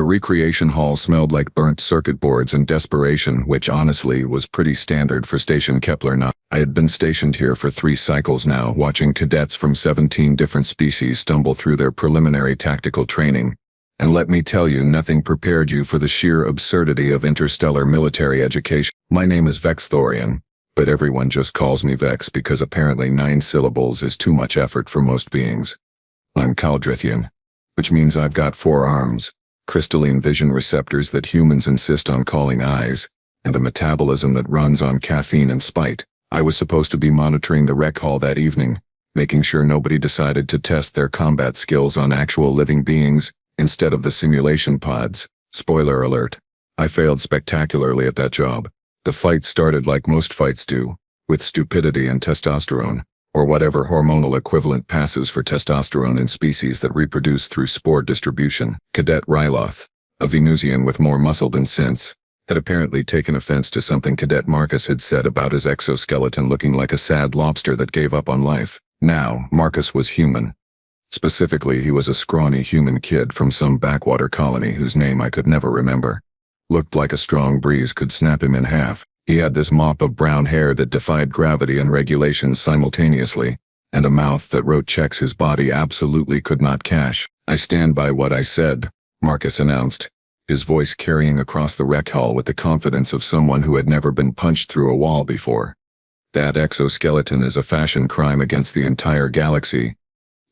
The recreation hall smelled like burnt circuit boards and desperation, which honestly was pretty standard for Station Kepler 9. I had been stationed here for 3 cycles now, watching cadets from 17 different species stumble through their preliminary tactical training. And let me tell you, nothing prepared you for the sheer absurdity of interstellar military education. My name is Vex Thorian, but everyone just calls me Vex because apparently 9 syllables is too much effort for most beings. I'm Caldrithian, which means I've got 4 arms, crystalline vision receptors that humans insist on calling eyes, and a metabolism that runs on caffeine and spite. I was supposed to be monitoring the rec hall that evening, making sure nobody decided to test their combat skills on actual living beings instead of the simulation pods. Spoiler alert, I failed spectacularly at that job. The fight started like most fights do, with stupidity and testosterone, or whatever hormonal equivalent passes for testosterone in species that reproduce through spore distribution. Cadet Ryloth, a Venusian with more muscle than sense, had apparently taken offense to something Cadet Marcus had said about his exoskeleton looking like a sad lobster that gave up on life. Now, Marcus was human. Specifically, he was a scrawny human kid from some backwater colony whose name I could never remember. Looked like a strong breeze could snap him in half. He had this mop of brown hair that defied gravity and regulations simultaneously, and a mouth that wrote checks his body absolutely could not cash. I stand by what I said, Marcus announced, his voice carrying across the rec hall with the confidence of someone who had never been punched through a wall before. That exoskeleton is a fashion crime against the entire galaxy.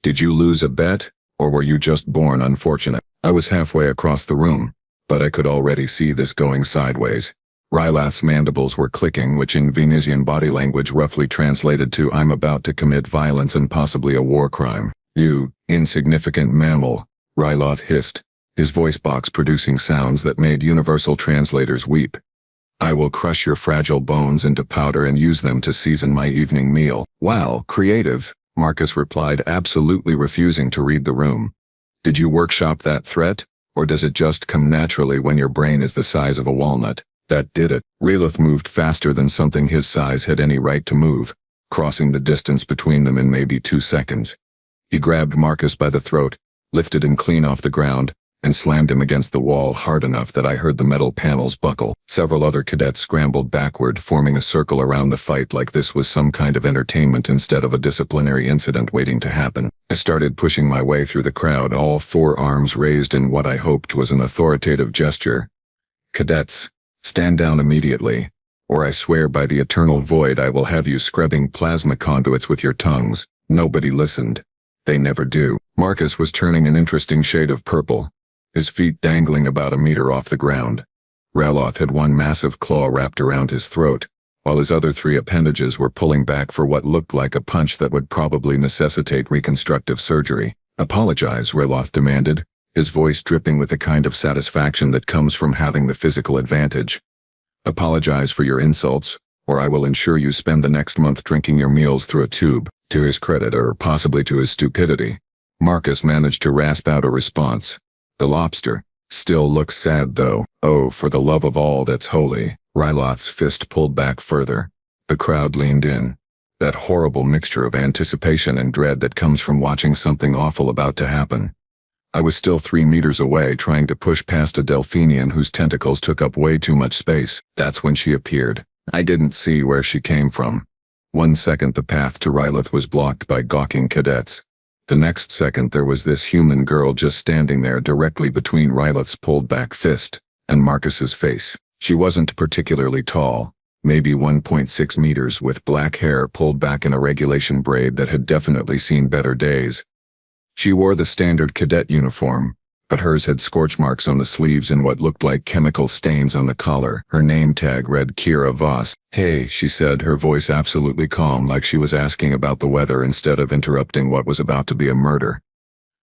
Did you lose a bet, or were you just born unfortunate? I was halfway across the room, but I could already see this going sideways. Ryloth's mandibles were clicking, which in Venusian body language roughly translated to "I'm about to commit violence and possibly a war crime." "You insignificant mammal," Ryloth hissed, his voice box producing sounds that made universal translators weep. "I will crush your fragile bones into powder and use them to season my evening meal." "Wow, creative," Marcus replied, absolutely refusing to read the room. "Did you workshop that threat, or does it just come naturally when your brain is the size of a walnut?" That did it. Ryloth moved faster than something his size had any right to move, crossing the distance between them in maybe 2 seconds. He grabbed Marcus by the throat, lifted him clean off the ground, and slammed him against the wall hard enough that I heard the metal panels buckle. Several other cadets scrambled backward, forming a circle around the fight like this was some kind of entertainment instead of a disciplinary incident waiting to happen. I started pushing my way through the crowd, all 4 arms raised in what I hoped was an authoritative gesture. "Cadets, stand down immediately, or I swear by the eternal void I will have you scrubbing plasma conduits with your tongues." Nobody listened. They never do. Marcus was turning an interesting shade of purple, his feet dangling about a meter off the ground. Ryloth had one massive claw wrapped around his throat, while his other 3 appendages were pulling back for what looked like a punch that would probably necessitate reconstructive surgery. "Apologize," Ryloth demanded, his voice dripping with the kind of satisfaction that comes from having the physical advantage. "Apologize for your insults, or I will ensure you spend the next month drinking your meals through a tube." To his credit, or possibly to his stupidity, Marcus managed to rasp out a response. "The lobster still looks sad though." "Oh, for the love of all that's holy." Ryloth's fist pulled back further. The crowd leaned in. That horrible mixture of anticipation and dread that comes from watching something awful about to happen. I was still 3 meters away, trying to push past a delphinian whose tentacles took up way too much space. That's when she appeared. I didn't see where she came from. 1 second the path to Ryloth was blocked by gawking cadets. The next second there was this human girl just standing there directly between Ryloth's pulled back fist and Marcus's face. She wasn't particularly tall, maybe 1.6 meters, with black hair pulled back in a regulation braid that had definitely seen better days. She wore the standard cadet uniform, but hers had scorch marks on the sleeves and what looked like chemical stains on the collar. Her name tag read Kira Voss. "Hey," she said, her voice absolutely calm, like she was asking about the weather instead of interrupting what was about to be a murder.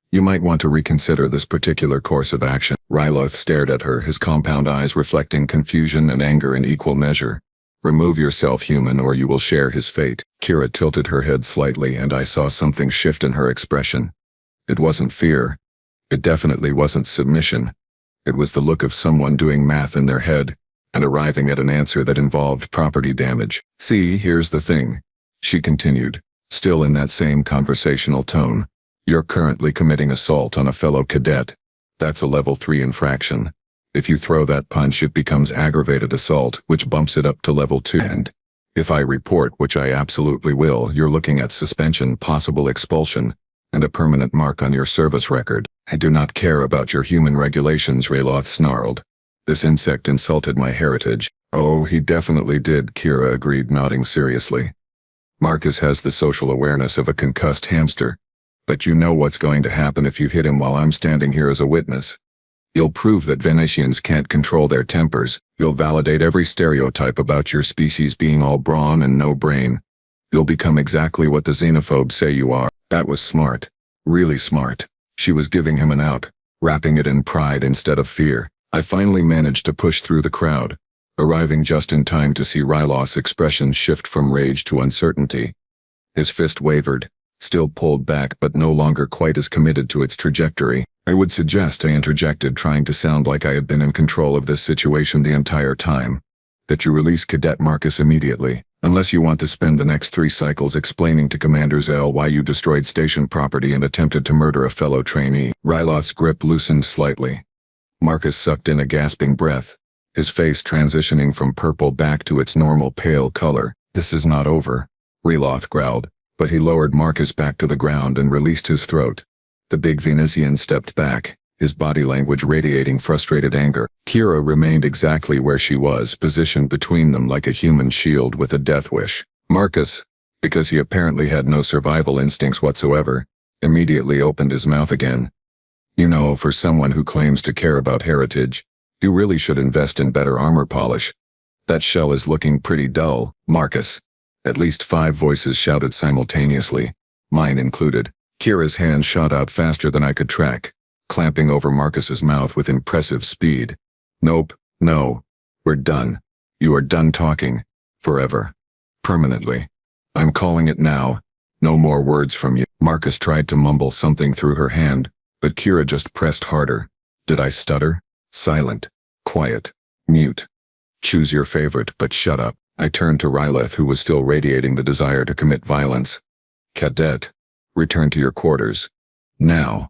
"You might want to reconsider this particular course of action." Ryloth stared at her, his compound eyes reflecting confusion and anger in equal measure. "Remove yourself, human, or you will share his fate." Kira tilted her head slightly, and I saw something shift in her expression. It wasn't fear. It definitely wasn't submission. It was the look of someone doing math in their head and arriving at an answer that involved property damage. "See, here's the thing," she continued, still in that same conversational tone. "You're currently committing assault on a fellow cadet. That's a level 3 infraction. If you throw that punch, it becomes aggravated assault, which bumps it up to level 2. And if I report, which I absolutely will, you're looking at suspension, possible expulsion, and a permanent mark on your service record. I do not care about your human regulations, Rayloth snarled. This insect insulted my heritage. Oh, he definitely did, Kira agreed, nodding seriously. Marcus has the social awareness of a concussed hamster. But you know what's going to happen if you hit him while I'm standing here as a witness. You'll prove that Venetians can't control their tempers. You'll validate every stereotype about your species being all brawn and no brain. You'll become exactly what the xenophobes say you are. That was smart. Really smart. She was giving him an out, wrapping it in pride instead of fear. I finally managed to push through the crowd, arriving just in time to see Ryloth's expression shift from rage to uncertainty. His fist wavered, still pulled back but no longer quite as committed to its trajectory. I would suggest, I interjected, trying to sound like I had been in control of this situation the entire time, that you release Cadet Marcus immediately, unless you want to spend the next 3 cycles explaining to Commander Zell why you destroyed station property and attempted to murder a fellow trainee. Ryloth's grip loosened slightly. Marcus sucked in a gasping breath, his face transitioning from purple back to its normal pale color. This is not over, Ryloth growled, but he lowered Marcus back to the ground and released his throat. The big Venetian stepped back, his body language radiating frustrated anger. Kira remained exactly where she was, positioned between them like a human shield with a death wish. Marcus, because he apparently had no survival instincts whatsoever, immediately opened his mouth again. You know, for someone who claims to care about heritage, you really should invest in better armor polish. That shell is looking pretty dull, Marcus. At least 5 voices shouted simultaneously, mine included. Kira's hand shot out faster than I could track, clamping over Marcus's mouth with impressive speed. Nope, no. We're done. You are done talking. Forever. Permanently. I'm calling it now. No more words from you. Marcus tried to mumble something through her hand, but Kira just pressed harder. Did I stutter? Silent. Quiet. Mute. Choose your favorite, but shut up. I turned to Ryleth, who was still radiating the desire to commit violence. Cadet. Return to your quarters. Now.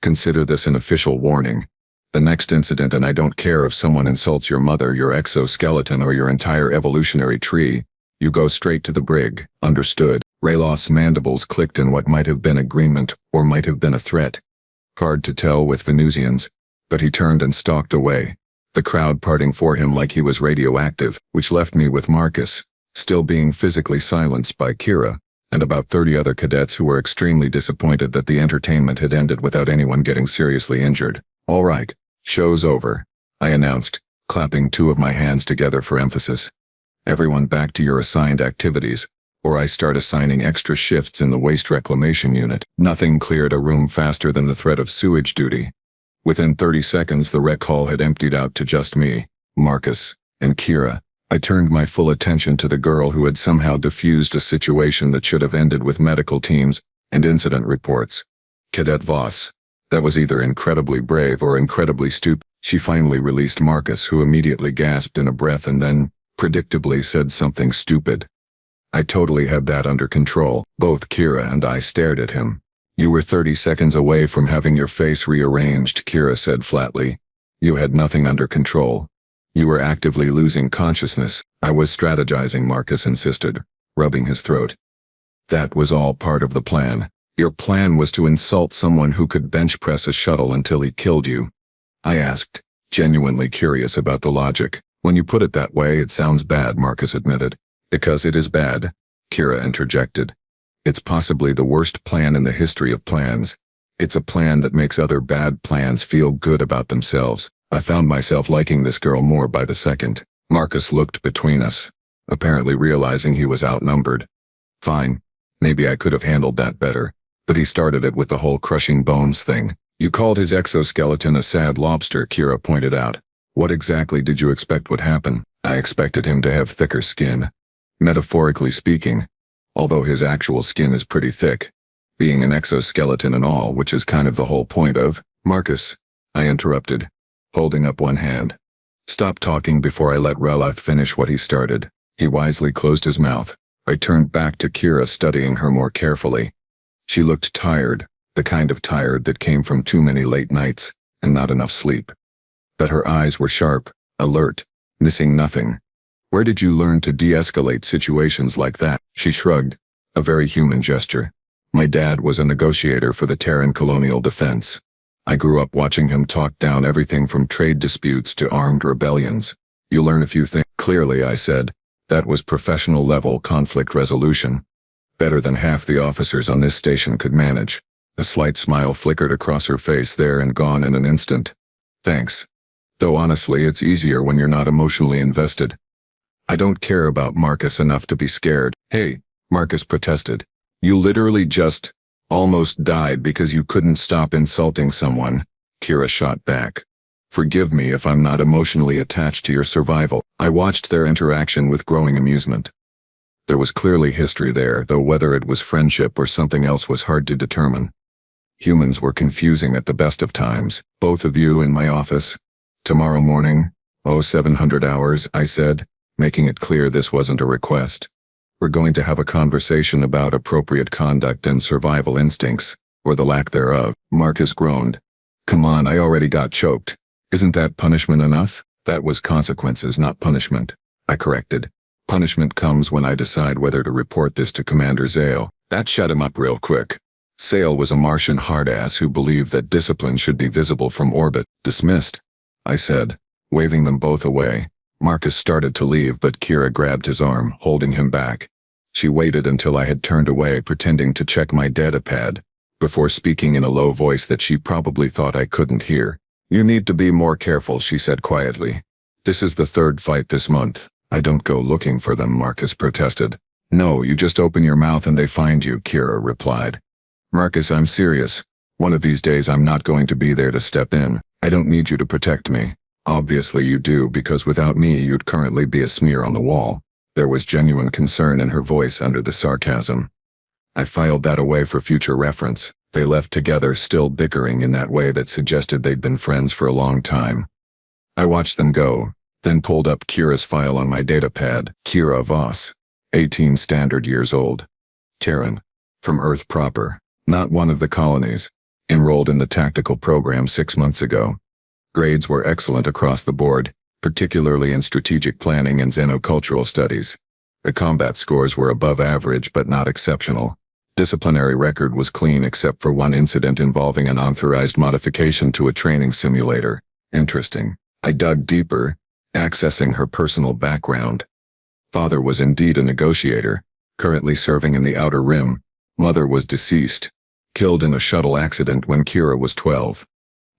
Consider this an official warning. The next incident, and I don't care if someone insults your mother, your exoskeleton, or your entire evolutionary tree, you go straight to the brig, understood? Rayloth's mandibles clicked in what might have been agreement, or might have been a threat. Hard to tell with Venusians, but he turned and stalked away, the crowd parting for him like he was radioactive, which left me with Marcus, still being physically silenced by Kira, and about 30 other cadets who were extremely disappointed that the entertainment had ended without anyone getting seriously injured. All right, show's over, I announced, clapping 2 of my hands together for emphasis. Everyone back to your assigned activities, or I start assigning extra shifts in the waste reclamation unit. Nothing cleared a room faster than the threat of sewage duty. Within 30 seconds, the rec hall had emptied out to just me, Marcus, and Kira. I turned my full attention to the girl who had somehow diffused a situation that should have ended with medical teams and incident reports. Cadet Voss. That was either incredibly brave or incredibly stupid. She finally released Marcus, who immediately gasped in a breath and then, predictably, said something stupid. I totally had that under control. Both Kira and I stared at him. You were 30 seconds away from having your face rearranged, Kira said flatly. You had nothing under control. You were actively losing consciousness. I was strategizing, Marcus insisted, rubbing his throat. That was all part of the plan. Your plan was to insult someone who could bench press a shuttle until he killed you. I asked, genuinely curious about the logic. When you put it that way, it sounds bad, Marcus admitted. Because it is bad, Kira interjected. It's possibly the worst plan in the history of plans. It's a plan that makes other bad plans feel good about themselves. I found myself liking this girl more by the second. Marcus looked between us, apparently realizing he was outnumbered. Fine, maybe I could have handled that better, but he started it with the whole crushing bones thing. You called his exoskeleton a sad lobster, Kira pointed out. What exactly did you expect would happen? I expected him to have thicker skin. Metaphorically speaking, although his actual skin is pretty thick, being an exoskeleton and all, which is kind of the whole point of. Marcus, I interrupted, holding up one hand. Stop talking before I let Ryleth finish what he started. He wisely closed his mouth. I turned back to Kira, studying her more carefully. She looked tired, the kind of tired that came from too many late nights. and not enough sleep. But her eyes were sharp, alert, missing nothing. Where did you learn to de-escalate situations like that? She shrugged, a very human gesture. My dad was a negotiator for the Terran colonial defense. I grew up watching him talk down everything from trade disputes to armed rebellions. You learn a few things. Clearly, I said. That was professional-level conflict resolution. Better than half the officers on this station could manage. A slight smile flickered across her face there and gone in an instant. Thanks. Though honestly, it's easier when you're not emotionally invested. I don't care about Marcus enough to be scared. Hey, Marcus protested. You literally just almost died because you couldn't stop insulting someone, Kira shot back. Forgive me if I'm not emotionally attached to your survival. I watched their interaction with growing amusement. There was clearly history there, though whether it was friendship or something else was hard to determine. Humans were confusing at the best of times. Both of you in my office. Tomorrow morning, 0700 hours, I said, making it clear this wasn't a request. We're going to have a conversation about appropriate conduct and survival instincts, or the lack thereof. Marcus groaned. Come on, I already got choked. Isn't that punishment enough? That was consequences, not punishment. I corrected. Punishment comes when I decide whether to report this to Commander Zale. That shut him up real quick. Zale was a Martian hardass who believed that discipline should be visible from orbit. Dismissed, I said, waving them both away. Marcus started to leave, but Kira grabbed his arm, holding him back. She waited until I had turned away, pretending to check my datapad, before speaking in a low voice that she probably thought I couldn't hear. You need to be more careful, she said quietly. This is the third fight this month. I don't go looking for them, Marcus protested. No, you just open your mouth and they find you, Kira replied. Marcus, I'm serious. One of these days I'm not going to be there to step in. I don't need you to protect me. Obviously you do, because without me you'd currently be a smear on the wall. There was genuine concern in her voice under the sarcasm. I filed that away for future reference. They left together, still bickering in that way that suggested they'd been friends for a long time. I watched them go, then pulled up Kira's file on my datapad. Kira Voss, 18 standard years old. Terran. From Earth proper. Not one of the colonies. Enrolled in the tactical program 6 months ago. Grades were excellent across the board, particularly in strategic planning and xenocultural studies. The combat scores were above average but not exceptional. Disciplinary record was clean except for one incident involving an unauthorized modification to a training simulator. Interesting. I dug deeper, accessing her personal background. Father was indeed a negotiator, currently serving in the Outer Rim. Mother was deceased, killed in a shuttle accident when Kira was 12.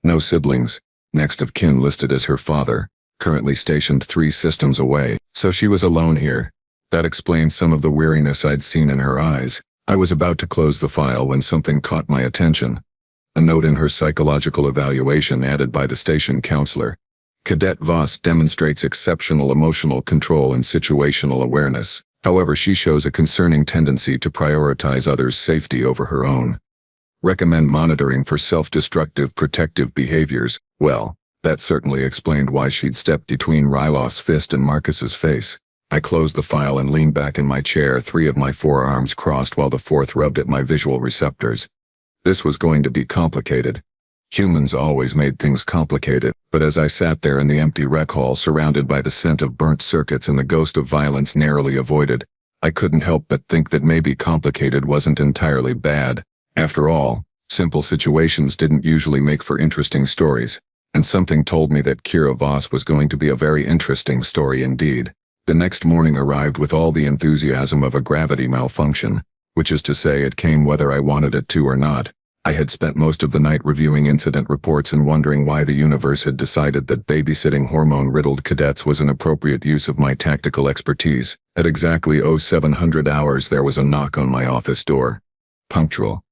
No siblings. Next of kin listed as her father, currently stationed 3 systems away, so she was alone here. That explains some of the weariness I'd seen in her eyes. I was about to close the file when something caught my attention. A note in her psychological evaluation added by the station counselor. Cadet Voss demonstrates exceptional emotional control and situational awareness. However, she shows a concerning tendency to prioritize others' safety over her own. Recommend monitoring for self-destructive protective behaviors. Well, that certainly explained why she'd stepped between Ryloth's fist and Marcus's face. I closed the file and leaned back in my chair, 3 of my 4 arms crossed while the 4th rubbed at my visual receptors. This was going to be complicated. Humans always made things complicated, but as I sat there in the empty rec hall surrounded by the scent of burnt circuits and the ghost of violence narrowly avoided, I couldn't help but think that maybe complicated wasn't entirely bad. After all, simple situations didn't usually make for interesting stories, and something told me that Kira Voss was going to be a very interesting story indeed. The next morning arrived with all the enthusiasm of a gravity malfunction, which is to say it came whether I wanted it to or not. I had spent most of the night reviewing incident reports and wondering why the universe had decided that babysitting hormone-riddled cadets was an appropriate use of my tactical expertise. At exactly 0700 hours there was a knock on my office door. Punctual.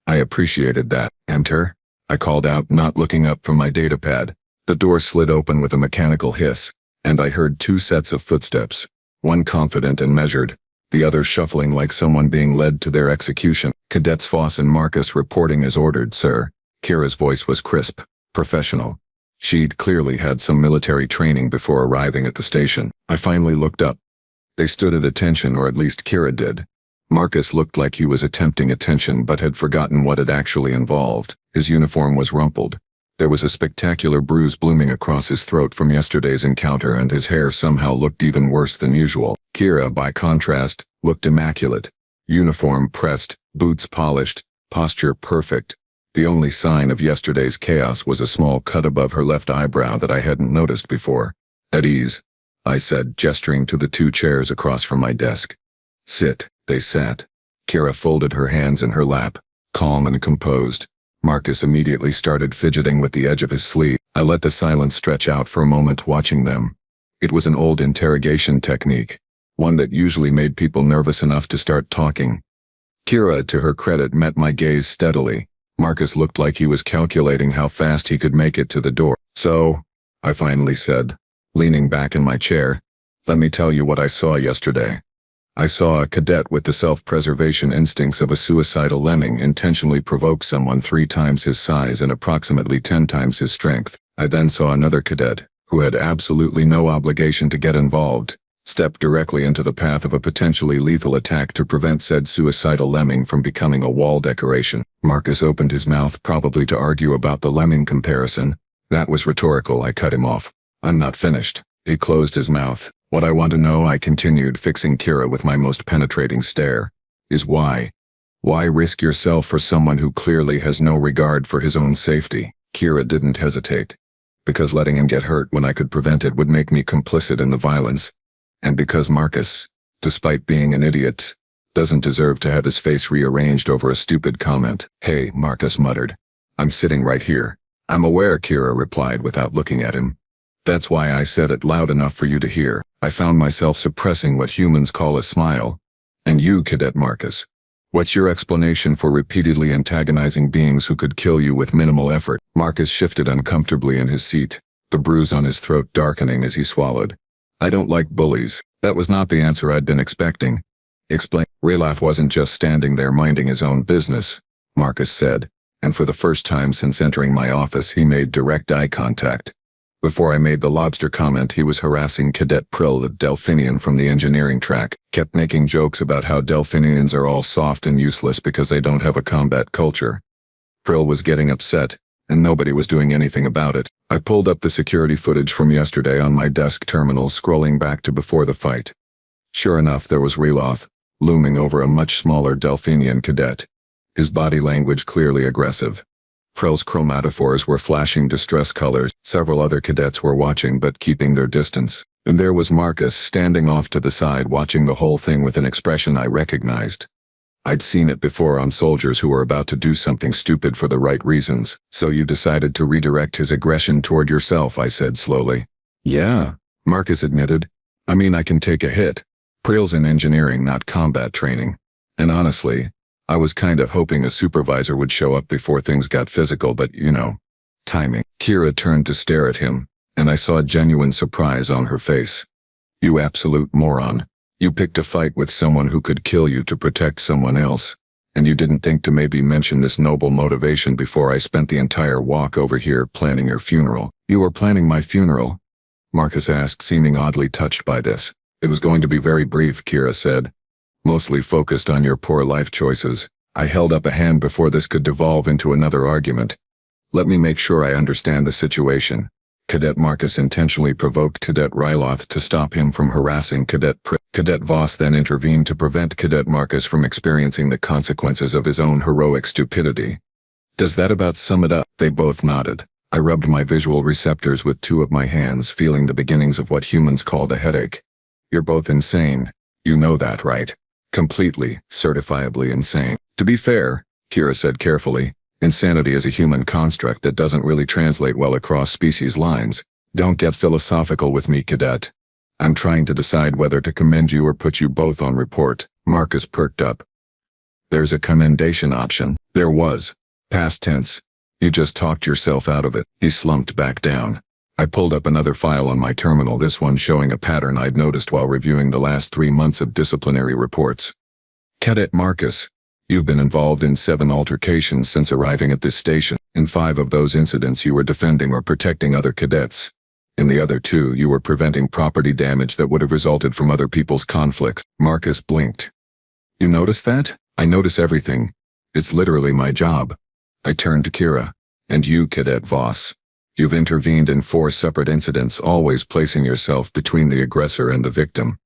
I appreciated that. Enter? I called out, not looking up from my datapad. The door slid open with a mechanical hiss, and I heard 2 sets of footsteps, one confident and measured, the other shuffling like someone being led to their execution. Cadets Voss and Marcus reporting as ordered, sir. Kira's voice was crisp, professional. She'd clearly had some military training before arriving at the station. I finally looked up. They stood at attention, or at least Kira did. Marcus looked like he was attempting attention but had forgotten what it actually involved. His uniform was rumpled. There was a spectacular bruise blooming across his throat from yesterday's encounter, and his hair somehow looked even worse than usual. Kira, by contrast, looked immaculate. Uniform pressed, boots polished, posture perfect. The only sign of yesterday's chaos was a small cut above her left eyebrow that I hadn't noticed before. "At ease," I said, gesturing to the 2 chairs across from my desk. "Sit." They sat. Kira folded her hands in her lap, calm and composed. Marcus immediately started fidgeting with the edge of his sleeve. I let the silence stretch out for a moment, watching them. It was an old interrogation technique, one that usually made people nervous enough to start talking. Kira, to her credit, met my gaze steadily. Marcus looked like he was calculating how fast he could make it to the door. "So," I finally said, leaning back in my chair, "let me tell you what I saw yesterday. I saw a cadet with the self-preservation instincts of a suicidal lemming intentionally provoke someone 3 times his size and approximately 10 times his strength. I then saw another cadet, who had absolutely no obligation to get involved, step directly into the path of a potentially lethal attack to prevent said suicidal lemming from becoming a wall decoration." Marcus opened his mouth, probably to argue about the lemming comparison. "That was rhetorical," I cut him off. "I'm not finished." He closed his mouth. "What I want to know," I continued, fixing Kira with my most penetrating stare, "is why. Why risk yourself for someone who clearly has no regard for his own safety?" Kira didn't hesitate. "Because letting him get hurt when I could prevent it would make me complicit in the violence. And because Marcus, despite being an idiot, doesn't deserve to have his face rearranged over a stupid comment." "Hey," Marcus muttered. "I'm sitting right here." "I'm aware," Kira replied without looking at him. "That's why I said it loud enough for you to hear." I found myself suppressing what humans call a smile. "And you, Cadet Marcus, what's your explanation for repeatedly antagonizing beings who could kill you with minimal effort?" Marcus shifted uncomfortably in his seat, the bruise on his throat darkening as he swallowed. "I don't like bullies." That was not the answer I'd been expecting. "Explain." Raylath wasn't just standing there minding his own business, Marcus said, and for the first time since entering my office he made direct eye contact. Before I made the lobster comment, he was harassing Cadet Prill, the Delphinian from the engineering track, kept making jokes about how Delphinians are all soft and useless because they don't have a combat culture. Prill was getting upset, and nobody was doing anything about it. I pulled up the security footage from yesterday on my desk terminal, scrolling back to before the fight. Sure enough, there was Raylath, looming over a much smaller Delphinian cadet. His body language clearly aggressive. Prill's chromatophores were flashing distress colors. Several other cadets were watching but keeping their distance. And there was Marcus standing off to the side, watching the whole thing with an expression I recognized. I'd seen it before on soldiers who were about to do something stupid for the right reasons. "So you decided to redirect his aggression toward yourself," I said slowly. "Yeah," Marcus admitted. "I mean, I can take a hit. Prill's in engineering, not combat training. And honestly, I was kind of hoping a supervisor would show up before things got physical, but timing." Kira turned to stare at him, and I saw genuine surprise on her face. "You absolute moron. You picked a fight with someone who could kill you to protect someone else, and you didn't think to maybe mention this noble motivation before I spent the entire walk over here planning your funeral." "You were planning my funeral?" Marcus asked, seeming oddly touched by this. "It was going to be very brief," Kira said. "Mostly focused on your poor life choices." I held up a hand before this could devolve into another argument. "Let me make sure I understand the situation. Cadet Marcus intentionally provoked Cadet Raylath to stop him from harassing Cadet Prill. Cadet Voss then intervened to prevent Cadet Marcus from experiencing the consequences of his own heroic stupidity. Does that about sum it up?" They both nodded. I rubbed my visual receptors with 2 of my hands, feeling the beginnings of what humans called a headache. "You're both insane. You know that, right? Completely, certifiably insane." "To be fair," Kira said carefully, "insanity is a human construct that doesn't really translate well across species lines. Don't get philosophical with me, Cadet. I'm trying to decide whether to commend you or put you both on report." Marcus perked up. "There's a commendation option." "There was. Past tense. You just talked yourself out of it." He slumped back down. I pulled up another file on my terminal, this one showing a pattern I'd noticed while reviewing the last 3 months of disciplinary reports. "Cadet Marcus, you've been involved in 7 altercations since arriving at this station. In 5 of those incidents you were defending or protecting other cadets. In the other 2 you were preventing property damage that would have resulted from other people's conflicts." Marcus blinked. "You notice that?" "I notice everything. It's literally my job." I turned to Kira. And you, Cadet Voss. You've intervened in 4 separate incidents, always placing yourself between the aggressor and the victim.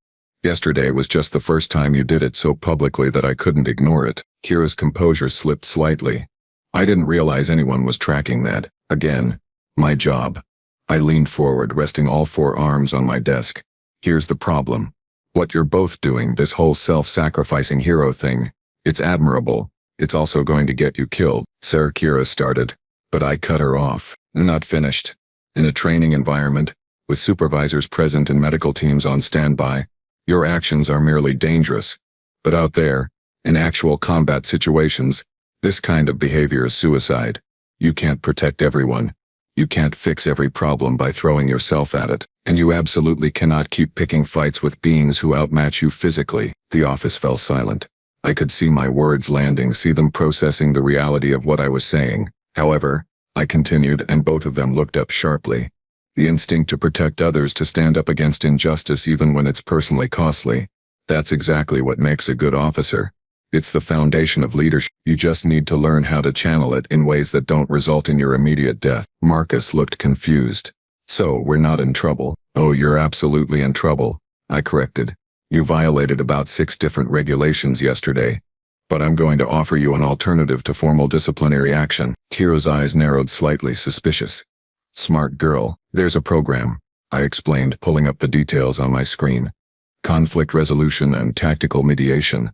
Yesterday was just the first time you did it so publicly that I couldn't ignore it. Kira's composure slipped slightly. I didn't realize anyone was tracking that. Again, my job. I leaned forward, resting all 4 arms on my desk. Here's the problem. What you're both doing, this whole self-sacrificing hero thing, it's admirable. It's also going to get you killed. Sir, Kira started, but I cut her off. Not finished. In a training environment, with supervisors present and medical teams on standby, your actions are merely dangerous. But out there, in actual combat situations, this kind of behavior is suicide. You can't protect everyone. You can't fix every problem by throwing yourself at it. And you absolutely cannot keep picking fights with beings who outmatch you physically. The office fell silent. I could see my words landing, see them processing the reality of what I was saying. However, I continued, and both of them looked up sharply. The instinct to protect others, to stand up against injustice even when it's personally costly. That's exactly what makes a good officer. It's the foundation of leadership. You just need to learn how to channel it in ways that don't result in your immediate death. Marcus looked confused. So, we're not in trouble. Oh, you're absolutely in trouble, I corrected. You violated about 6 different regulations yesterday. But I'm going to offer you an alternative to formal disciplinary action. Kira's eyes narrowed slightly, suspicious. Smart girl. There's a program, I explained, pulling up the details on my screen. Conflict resolution and tactical mediation.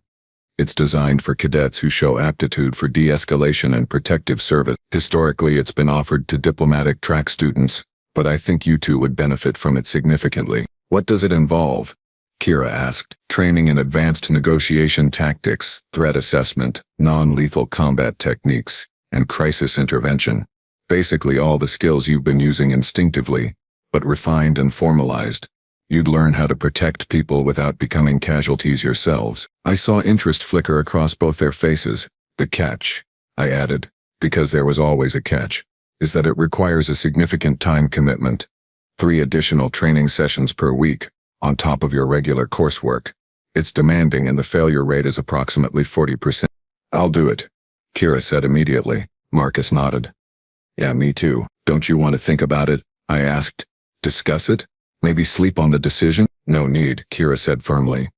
It's designed for cadets who show aptitude for de-escalation and protective service. Historically, it's been offered to diplomatic track students, but I think you two would benefit from it significantly. What does it involve? Kira asked. Training in advanced negotiation tactics, threat assessment, non-lethal combat techniques, and crisis intervention. Basically all the skills you've been using instinctively, but refined and formalized. You'd learn how to protect people without becoming casualties yourselves. I saw interest flicker across both their faces. The catch, I added, because there was always a catch, is that it requires a significant time commitment. 3 additional training sessions per week, on top of your regular coursework. It's demanding and the failure rate is approximately 40%. I'll do it, Kira said immediately. Marcus nodded. Yeah, me too. Don't you want to think about it? I asked. Discuss it? Maybe sleep on the decision? No need, Kira said firmly.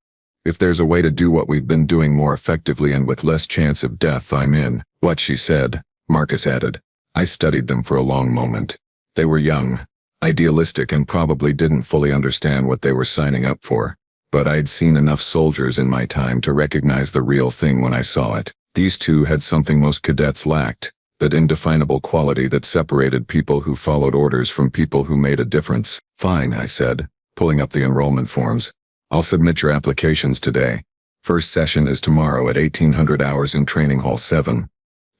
If there's a way to do what we've been doing more effectively and with less chance of death, I'm in. What she said, Marcus added. I studied them for a long moment. They were young, idealistic, and probably didn't fully understand what they were signing up for. But I'd seen enough soldiers in my time to recognize the real thing when I saw it. These two had something most cadets lacked. That indefinable quality that separated people who followed orders from people who made a difference. Fine, I said, pulling up the enrollment forms. I'll submit your applications today. First session is tomorrow at 1800 hours in Training Hall 7.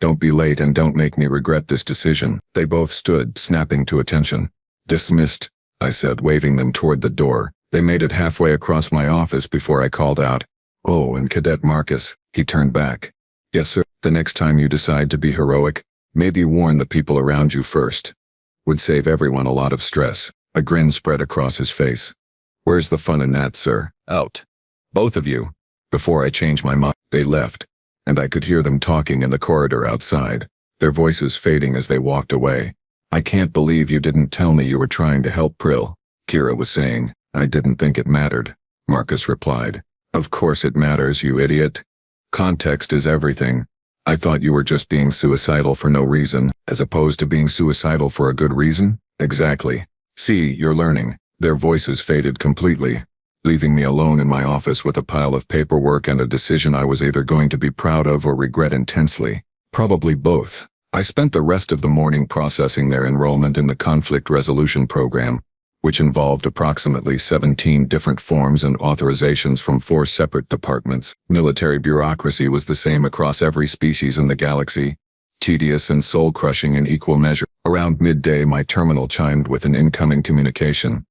Don't be late and don't make me regret this decision. They both stood, snapping to attention. Dismissed, I said, waving them toward the door. They made it halfway across my office before I called out. Oh, and Cadet Marcus. He turned back. Yes, sir. The next time you decide to be heroic, maybe warn the people around you first. Would save everyone a lot of stress. A grin spread across his face. Where's the fun in that, sir? Out. Both of you. Before I change my mind, they left, and I could hear them talking in the corridor outside, their voices fading as they walked away. I can't believe you didn't tell me you were trying to help Prill, Kira was saying. I didn't think it mattered, Marcus replied. Of course it matters, you idiot. Context is everything. I thought you were just being suicidal for no reason, as opposed to being suicidal for a good reason? Exactly. See, you're learning. Their voices faded completely, leaving me alone in my office with a pile of paperwork and a decision I was either going to be proud of or regret intensely. Probably both. I spent the rest of the morning processing their enrollment in the conflict resolution program, which involved approximately 17 different forms and authorizations from 4 separate departments. Military bureaucracy was the same across every species in the galaxy, tedious and soul-crushing in equal measure. Around midday, my terminal chimed with an incoming communication.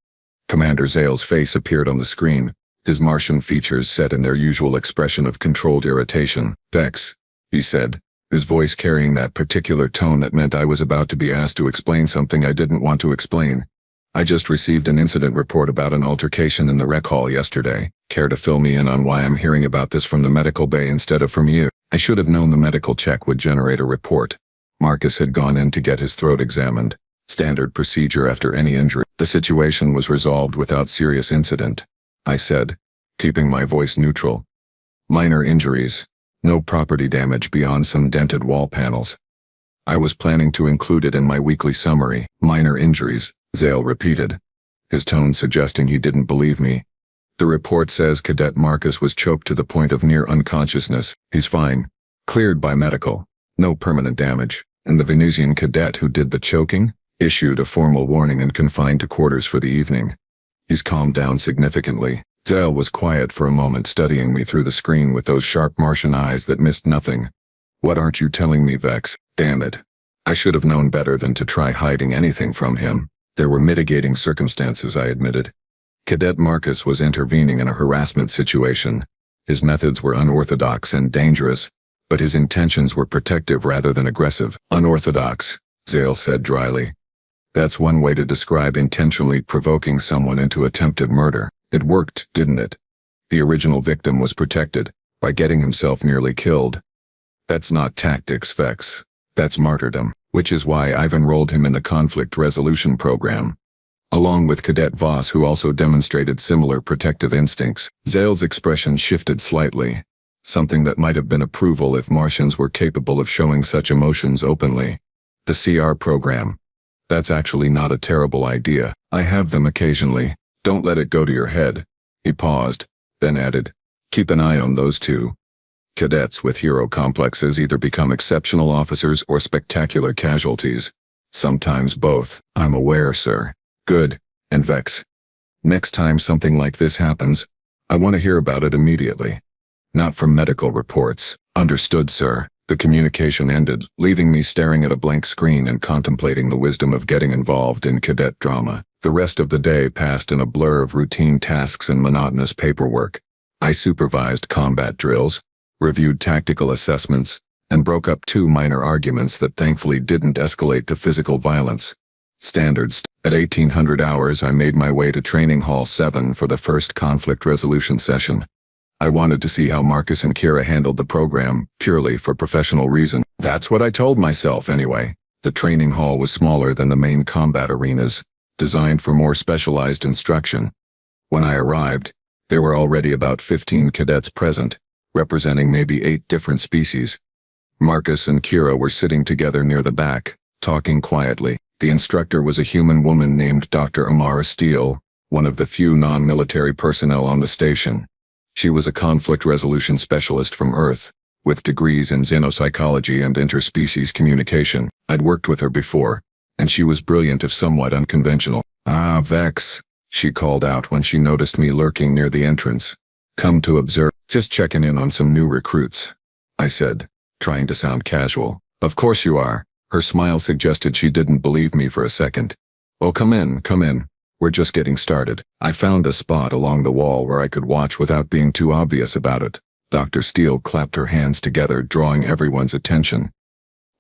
Commander Zale's face appeared on the screen, his Martian features set in their usual expression of controlled irritation. Vex, he said, his voice carrying that particular tone that meant I was about to be asked to explain something I didn't want to explain. I just received an incident report about an altercation in the rec hall yesterday. Care to fill me in on why I'm hearing about this from the medical bay instead of from you? I should have known the medical check would generate a report. Marcus had gone in to get his throat examined. Standard procedure after any injury. The situation was resolved without serious incident, I said, keeping my voice neutral. Minor injuries. No property damage beyond some dented wall panels. I was planning to include it in my weekly summary. Minor injuries, Zale repeated, his tone suggesting he didn't believe me. The report says Cadet Marcus was choked to the point of near unconsciousness. He's fine. Cleared by medical. No permanent damage. And the Venusian cadet who did the choking issued a formal warning and confined to quarters for the evening. He's calmed down significantly. Zale was quiet for a moment, studying me through the screen with those sharp Martian eyes that missed nothing. What aren't you telling me, Vex? Damn it. I should have known better than to try hiding anything from him. There were mitigating circumstances, I admitted. Cadet Marcus was intervening in a harassment situation. His methods were unorthodox and dangerous, but his intentions were protective rather than aggressive. Unorthodox, Zale said dryly. That's one way to describe intentionally provoking someone into attempted murder. It worked, didn't it? The original victim was protected by getting himself nearly killed. That's not tactics, Vex. That's martyrdom, which is why I've enrolled him in the conflict resolution program, along with Cadet Voss, who also demonstrated similar protective instincts. Zale's expression shifted slightly, something that might have been approval if Martians were capable of showing such emotions openly. The CR program. That's actually not a terrible idea. I have them occasionally. Don't let it go to your head. He paused, then added, keep an eye on those two. Cadets with hero complexes either become exceptional officers or spectacular casualties. Sometimes both. I'm aware, sir. Good. And Vex. Next time something like this happens, I want to hear about it immediately. Not from medical reports. Understood, sir. The communication ended, leaving me staring at a blank screen and contemplating the wisdom of getting involved in cadet drama. The rest of the day passed in a blur of routine tasks and monotonous paperwork. I supervised combat drills, reviewed tactical assessments, and broke up 2 minor arguments that thankfully didn't escalate to physical violence. Standards. At 1800 hours, I made my way to Training Hall 7 for the first conflict resolution session. I wanted to see how Marcus and Kira handled the program, purely for professional reasons. That's what I told myself anyway. The training hall was smaller than the main combat arenas, designed for more specialized instruction. When I arrived, there were already about 15 cadets present, representing maybe 8 different species. Marcus and Kira were sitting together near the back, talking quietly. The instructor was a human woman named Dr. Amara Steele, one of the few non-military personnel on the station. She was a conflict resolution specialist from Earth, with degrees in xenopsychology and interspecies communication. I'd worked with her before, and she was brilliant if somewhat unconventional. Ah, Vex, she called out when she noticed me lurking near the entrance. Come to observe. Just checking in on some new recruits, I said, trying to sound casual. Of course you are. Her smile suggested she didn't believe me for a second. Well, come in, come in. We're just getting started. I found a spot along the wall where I could watch without being too obvious about it. Dr. Steele clapped her hands together, drawing everyone's attention.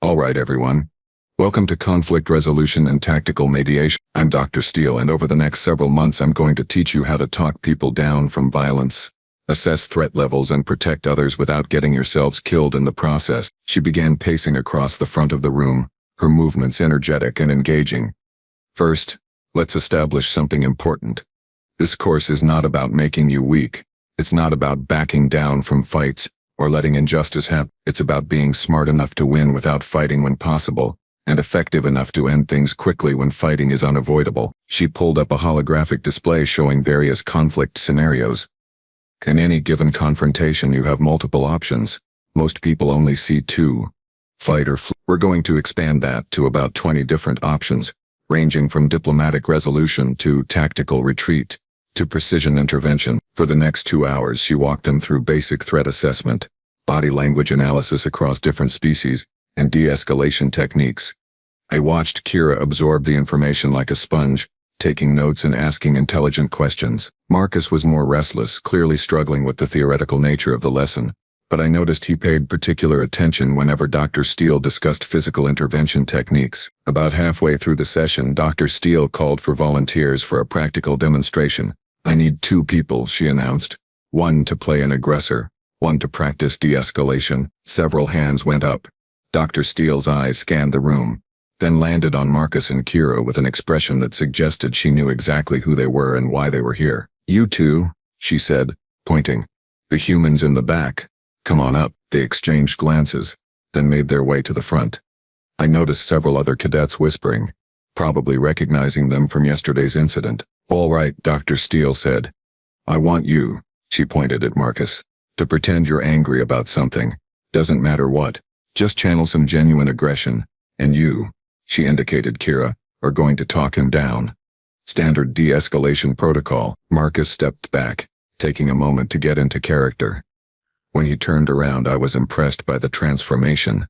All right, everyone. Welcome to Conflict Resolution and Tactical Mediation. I'm Dr. Steele, and over the next several months I'm going to teach you how to talk people down from violence, assess threat levels, and protect others without getting yourselves killed in the process. She began pacing across the front of the room, her movements energetic and engaging. First, let's establish something important. This course is not about making you weak. It's not about backing down from fights or letting injustice happen. It's about being smart enough to win without fighting when possible, and effective enough to end things quickly when fighting is unavoidable. She pulled up a holographic display showing various conflict scenarios. In any given confrontation, you have multiple options. Most people only see 2. Fight or flee. We're going to expand that to about 20 different options, ranging from diplomatic resolution to tactical retreat to precision intervention. For the next 2 hours, she walked them through basic threat assessment, body language analysis across different species, and de-escalation techniques. I watched Kira absorb the information like a sponge, taking notes and asking intelligent questions. Marcus was more restless, clearly struggling with the theoretical nature of the lesson, but I noticed he paid particular attention whenever Dr. Steele discussed physical intervention techniques. About halfway through the session, Dr. Steele called for volunteers for a practical demonstration. I need 2 people, she announced. 1 to play an aggressor, 1 to practice de-escalation. Several hands went up. Dr. Steele's eyes scanned the room, then landed on Marcus and Kira with an expression that suggested she knew exactly who they were and why they were here. "You two," she said, pointing. "The humans in the back. Come on up." They exchanged glances, then made their way to the front. I noticed several other cadets whispering, probably recognizing them from yesterday's incident. "All right," Dr. Steele said. "I want you," she pointed at Marcus, "to pretend you're angry about something. Doesn't matter what. Just channel some genuine aggression. And you," she indicated Kira, "are going to talk him down. Standard de-escalation protocol." Marcus stepped back, taking a moment to get into character. When he turned around, I was impressed by the transformation.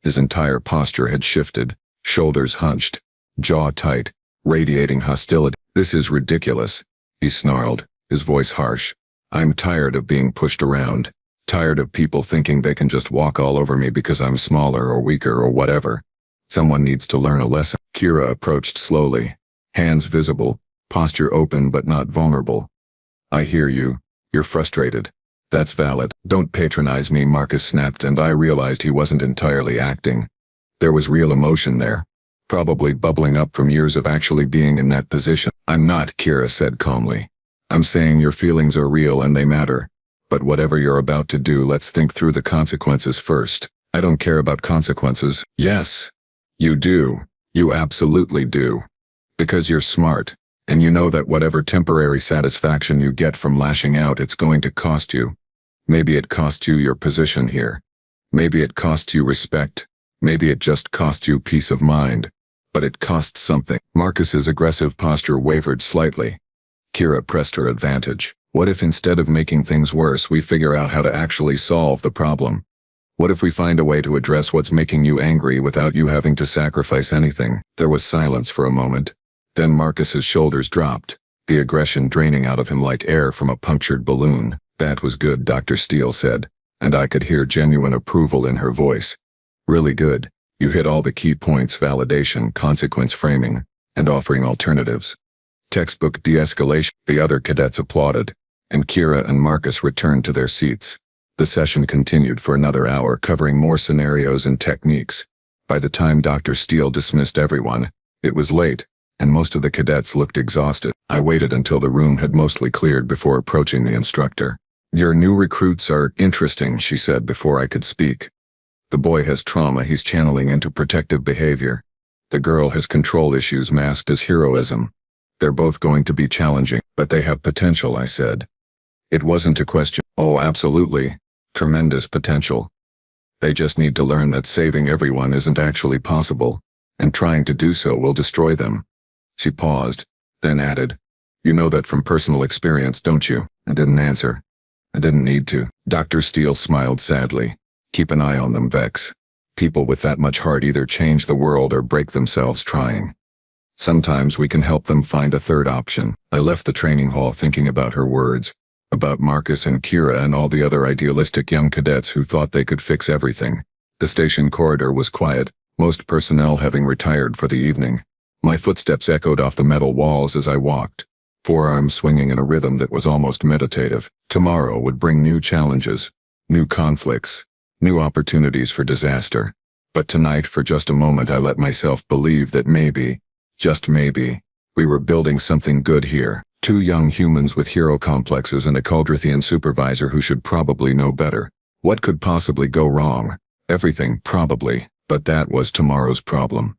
His entire posture had shifted, shoulders hunched, jaw tight, radiating hostility. "This is ridiculous," he snarled, his voice harsh. "I'm tired of being pushed around. Tired of people thinking they can just walk all over me because I'm smaller or weaker or whatever. Someone needs to learn a lesson." Kira approached slowly, hands visible, posture open but not vulnerable. "I hear you. You're frustrated. That's valid. Don't patronize me," Marcus snapped, and I realized he wasn't entirely acting. There was real emotion there, probably bubbling up from years of actually being in that position. "I'm not," Kira said calmly. "I'm saying your feelings are real and they matter. But whatever you're about to do, let's think through the consequences first." "I don't care about consequences." "Yes, you do. You absolutely do. Because you're smart, and you know that whatever temporary satisfaction you get from lashing out, it's going to cost you. Maybe it costs you your position here. Maybe it costs you respect. Maybe it just costs you peace of mind. But it costs something." Marcus's aggressive posture wavered slightly. Kira pressed her advantage. "What if instead of making things worse, we figure out how to actually solve the problem? What if we find a way to address what's making you angry without you having to sacrifice anything?" There was silence for a moment. Then Marcus's shoulders dropped, the aggression draining out of him like air from a punctured balloon. "That was good," Dr. Steele said, and I could hear genuine approval in her voice. "Really good. You hit all the key points: validation, consequence framing, and offering alternatives. Textbook de-escalation." The other cadets applauded, and Kira and Marcus returned to their seats. The session continued for another hour, covering more scenarios and techniques. By the time Dr. Steele dismissed everyone, it was late, and most of the cadets looked exhausted. I waited until the room had mostly cleared before approaching the instructor. "Your new recruits are interesting," she said before I could speak. "The boy has trauma he's channeling into protective behavior. The girl has control issues masked as heroism. They're both going to be challenging, but they have potential," I said. It wasn't a question. "Oh, absolutely. Tremendous potential. They just need to learn that saving everyone isn't actually possible, and trying to do so will destroy them." She paused, then added, "You know that from personal experience, don't you?" I didn't answer. I didn't need to. Dr. Steele smiled sadly. "Keep an eye on them, Vex. People with that much heart either change the world or break themselves trying. Sometimes we can help them find a third option." I left the training hall thinking about her words, about Marcus and Kira and all the other idealistic young cadets who thought they could fix everything. The station corridor was quiet, most personnel having retired for the evening. My footsteps echoed off the metal walls as I walked, forearms swinging in a rhythm that was almost meditative. Tomorrow would bring new challenges, new conflicts, new opportunities for disaster. But tonight, for just a moment, I let myself believe that maybe, just maybe, we were building something good here. Two young humans with hero complexes and a Cauldrithian supervisor who should probably know better. What could possibly go wrong? Everything, probably, but that was tomorrow's problem.